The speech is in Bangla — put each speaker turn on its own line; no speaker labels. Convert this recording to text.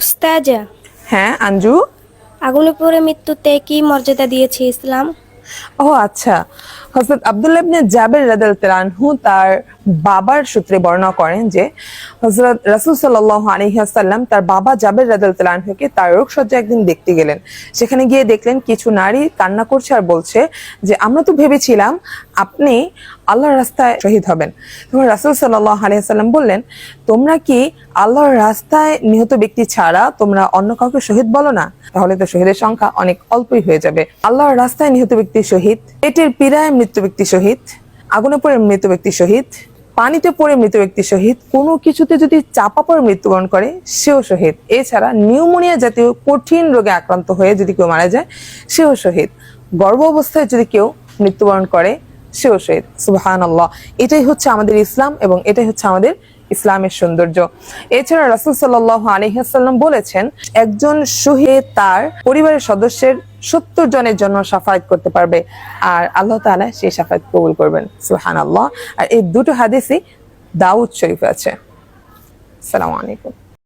উস্তাজা,
হ্যাঁ আঞ্জু।
আগুনে পড়ে মৃত্যুতে কি মর্যাদা দিয়েছে ইসলাম?
ও আচ্ছা, হযরত আব্দুল্লাহ ইবনে জাবের রাদিয়াল্লাহু আনহু তার বাবার সূত্রে বর্ণনা করেন যে হযরত রাসূল সাল্লাল্লাহু আলাইহি ওয়াসাল্লাম তার বাবা জাবের রাদিয়াল্লাহু আনহুকে তার রোগশয্যা একদিন দেখতে গেলেন। সেখানে গিয়ে দেখলেন কিছু নারী কান্না করছে আর বলছে যে আমরা তো ভেবেছিলাম আপনি আল্লাহর রাস্তায় শহীদ হবেন। তখন রাসূল সাল্লাল্লাহু আলাইহি ওয়াসাল্লাম বললেন, তোমরা কি আল্লাহর রাস্তায় নিহত ব্যক্তি ছাড়া তোমরা অন্য কাউকে শহীদ বলো না? তাহলে তো শহীদের সংখ্যা অনেক অল্পই হয়ে যাবে। আল্লাহর রাস্তায় নিহত ব্যক্তি শহীদ, পেটের পীড়ায় মৃত ব্যক্তি শহীদ, আগুনে পড়ে মৃত ব্যক্তি শহীদ, পানিতে পড়ে মৃত ব্যক্তি শহীদ, কোনো কিছুতে যদি চাপা পড়ে মৃত্যুবরণ করে সেও শহীদ। এছাড়া নিউমোনিয়া জাতীয় কঠিন রোগে আক্রান্ত হয়ে যদি কেউ মারা যায় সেও শহীদ। গর্ভ অবস্থায় যদি কেউ মৃত্যুবরণ করে সেও শহীদ। সুবহানাল্লাহ। এটাই হচ্ছে আমাদের ইসলাম এবং এটাই হচ্ছে আমাদের ইসলামের সৌন্দর্য। এছাড়া রাসূল সাল্লাল্লাহু আলাইহি ওয়াসাল্লাম বলেছেন, একজন শহীদ তার পরিবারের সদস্যের 70 জনের জন্য শাফায়াত করতে পারবে আর আল্লাহ তাআলা সেই শাফায়াত কবুল করবেন। সুবহানাল্লাহ। আর এই দুটো হাদিসই দাউদ শরীফে আছে। আসসালামু আলাইকুম।